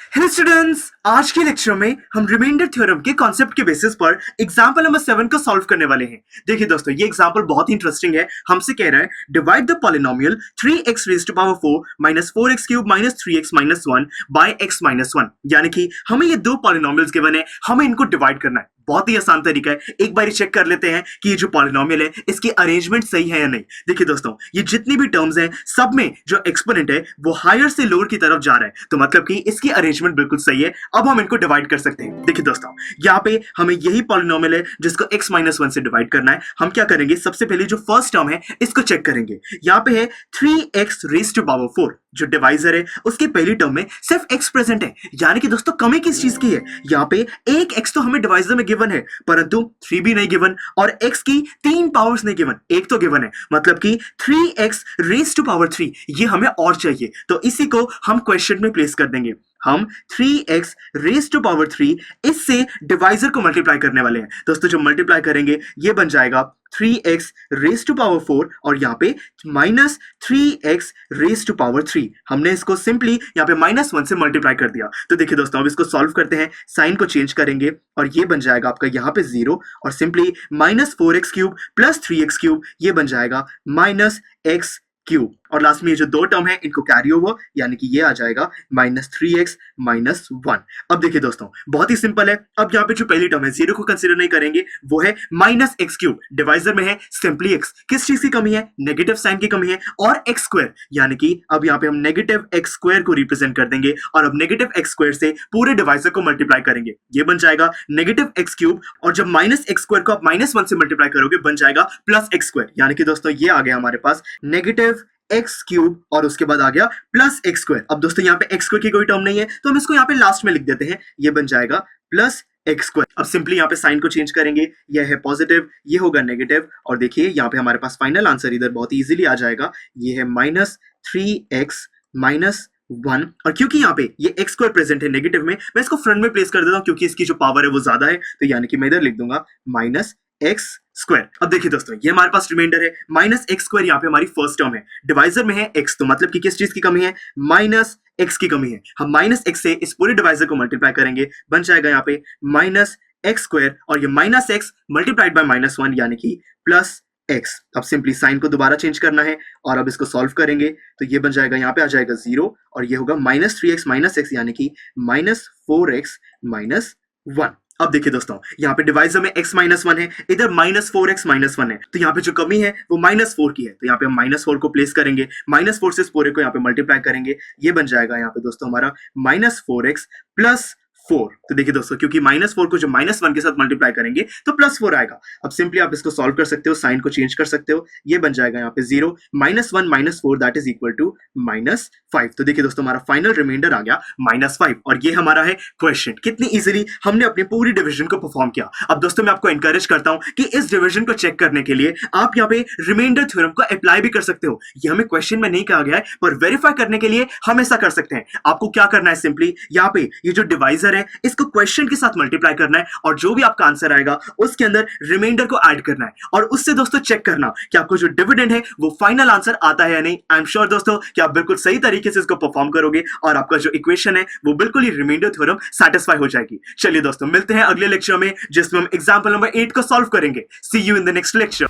Hello students, आज के lecture में हम रिमाइंडर थ्योरम के कॉन्सेप्ट के बेसिस पर एग्जांपल नंबर 7 को सॉल्व करने वाले हैं। देखिए दोस्तों, ये एग्जांपल बहुत ही इंटरेस्टिंग है। हमसे कह रहा है divide the polynomial 3x raise to power 4 minus 4x cube minus 3x minus 1 by x minus 1। यानी कि हमें ये दो पॉलिनोमियल्स गिवन है, हमें इनको डिवाइड करना है। बहुत ही आसान तरीका है। एक बार चेक कर लेते हैं कि ये जो पॉलिनोमियल है इसकी अरेंजमेंट सही है या नहीं। देखिए दोस्तों, ये जितनी भी टर्म्स हैं सब में जो एक्सपोनेंट है वो हायर से लोअर की तरफ जा रहा है, तो मतलब कि इसकी अरेंजमेंट बिल्कुल सही है। अब हम इनको डिवाइड कर सकते हैं। देखिए दोस्तों, यहाँ पे हमें यही पॉलिनोमियल है जिसको x माइनस 1 से डिवाइड करना है। हम क्या करेंगे, सबसे पहले जो फर्स्ट टर्म है इसको चेक करेंगे। यहाँ पे है 3x रेज़ टू पावर 4, जो डिवाइजर है उसकी पहली टर्म में सिर्फ x प्रेजेंट है। यानी कि दोस्तों कमी किस चीज की है, यहाँ पे एक x तो हमें डिवाइजर में गिवन है परंतु 3 भी नहीं गिवन और x की 3 पावर्स नहीं गिवन, एक तो गिवन है। मतलब कि 3x रेज़ टू पावर 3 ये हमें और चाहिए, तो इसी को हम क्वेश्चन में प्लेस कर देंगे। हम 3x रेज़ टू पावर 3 इससे डिवाइजर को मल्टीप्लाई करने वाले हैं। दोस्तों जो मल्टीप्लाई करेंगे ये बन जाएगा 3x रेज़ टू पावर 4 और यहाँ पे minus 3x raise to power 3। हमने इसको सिंपली यहाँ पे माइनस 1 से मल्टीप्लाई कर दिया। तो देखिए दोस्तों, अब इसको सॉल्व करते हैं, साइन को चेंज करेंगे और ये बन जाएगा आपका यहाँ पे 0 और simply minus 4x cube plus 3x cube ये बन जाएगा माइनस x क्यूब। और लास्ट में ये जो दो टर्म है इनको कैरी ओवर, यानी कि ये आ जाएगा माइनस 3x माइनस 1। अब देखिए दोस्तों, बहुत ही सिंपल है। अब यहाँ पे जो पहली टर्म है 0 को कंसीडर नहीं करेंगे, वो है माइनस x क्यूब। डिवाइजर में है सिंपली x, किस चीज की कमी है, नेगेटिव साइन की कमी है, और x स्क्वायर, यानी कि अब यहाँ पे हम नेगेटिव x स्क्वायर को रिप्रेजेंट कर देंगे और अब नेगेटिव x स्क्वायर से पूरे डिवाइजर को मल्टीप्लाई करेंगे। ये बन जाएगा नेगेटिव x क्यूब और जब माइनस x स्क्वायर को आप माइनस 1 से मल्टीप्लाई करोगे बन जाएगा प्लस x स्क्वायर। यानी कि दोस्तों ये आ गया हमारे पास नेगेटिव x क्यूब और उसके बाद आ गया प्लस x स्क्वायर। अब दोस्तों यहाँ पे x स्क्वायर की कोई टर्म नहीं है तो हम इसको यहाँ पे लास्ट में लिख देते हैं, ये बन जाएगा प्लस x स्क्वायर। अब सिंपली यहाँ पे साइन को चेंज करेंगे, ये है पॉजिटिव, ये होगा नेगेटिव और देखिए यहाँ पे हमारे पास फाइनल आंसर इधर बहुत इजीली आ जाएगा। ये है माइनस 3x माइनस 1 और क्योंकि यहाँ पे ये x स्क्वायर प्रेजेंट है नेगेटिव में, मैं इसको फ्रंट में प्लेस कर देता हूँ क्योंकि इसकी जो पावर है वो ज्यादा है, तो यानी कि मैं इधर लिख दूंगा माइनस x स्क्वायर। अब देखिए दोस्तों, ये हमारे पास रिमाइंडर है माइनस x स्क्वायर, यहाँ पे हमारी फर्स्ट टर्म है। डिवाइजर में है x, तो मतलब कि किस चीज की कमी है, माइनस x की कमी है। हम माइनस x से इस पूरे डिवाइजर को मल्टीप्लाई करेंगे, बन जाएगा यहाँ पे माइनस x स्क्वायर और ये minus x multiplied by minus 1 यानी कि प्लस x। अब सिंपली साइन को दोबारा चेंज करना है और अब इसको सॉल्व करेंगे तो ये बन जाएगा, यहाँ पे आ जाएगा 0 और ये होगा माइनस 3x माइनस x यानी कि माइनस 4x माइनस 1। अब देखिए दोस्तों, यहाँ पे डिवाइजर में x माइनस 1 है, इधर माइनस 4x माइनस 1 है, तो यहाँ पे जो कमी है वो माइनस 4 की है, तो यहाँ पे हम माइनस 4 को प्लेस करेंगे, माइनस 4 से इस पूरे को यहाँ पे मल्टीप्लाई करेंगे, ये बन जाएगा यहाँ पे दोस्तों हमारा माइनस 4x प्लस 4। तो देखिए दोस्तों, क्योंकि माइनस 4 को जो माइनस 1 के साथ मल्टीप्लाई करेंगे तो प्लस 4 आएगा। अब सिंपली आप इसको सॉल्व कर सकते हो, साइन को चेंज कर सकते हो, ये बन जाएगा यहाँ पे 0 minus 1 minus 4 that is equal to minus 5। तो देखिए दोस्तों, हमारा फाइनल रिमाइंडर आ गया माइनस 5 और ये हमारा है क्वेश्चन। कितनी इजीली हमने अपनी पूरी डिवीजन को परफॉर्म किया। अब दोस्तों मैं आपको एनकरेज करता हूं कि इस डिवीजन को चेक करने के लिए आप यहाँ पे रिमाइंडर थ्योरम को अप्लाई भी कर सकते हो। ये हमें क्वेश्चन में नहीं कहा गया है पर वेरीफाई करने के लिए हम ऐसा कर सकते हैं। आपको क्या करना है, सिंपली यहाँ पे ये जो डिवाइजर है इसको क्वेश्चन के साथ मल्टीप्लाई करना है और जो भी आपका आंसर आएगा उसके अंदर रिमाइंडर को ऐड करना है और उससे दोस्तों चेक करना कि आपको जो डिविडेंड है वो फाइनल आंसर आता है या नहीं। आई एम श्योर दोस्तों कि आप बिल्कुल सही तरीके से इसको परफॉर्म करोगे और आपका जो इक्वेशन है वो बिल्कुल ही रिमाइंडर थ्योरम सैटिस्फाई हो जाएगी। चलिए दोस्तों, मिलते हैं अगले लेक्चर में जिसमें हम एग्जांपल नंबर 8 को सॉल्व करेंगे। See you in the next lecture.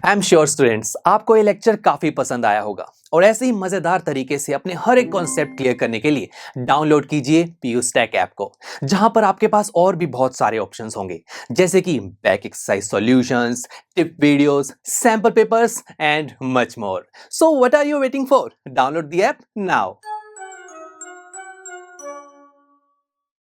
I am sure students, आपको ये लेक्चर काफी पसंद आया होगा और ऐसे ही मजेदार तरीके से अपने हर एक कॉन्सेप्ट क्लियर करने के लिए डाउनलोड कीजिए पीयू स्टैक ऐप को, जहां पर आपके पास और भी बहुत सारे ऑप्शंस होंगे जैसे कि back exercise solutions, tip videos, sample papers and much more. So what are you waiting for? Download the app now.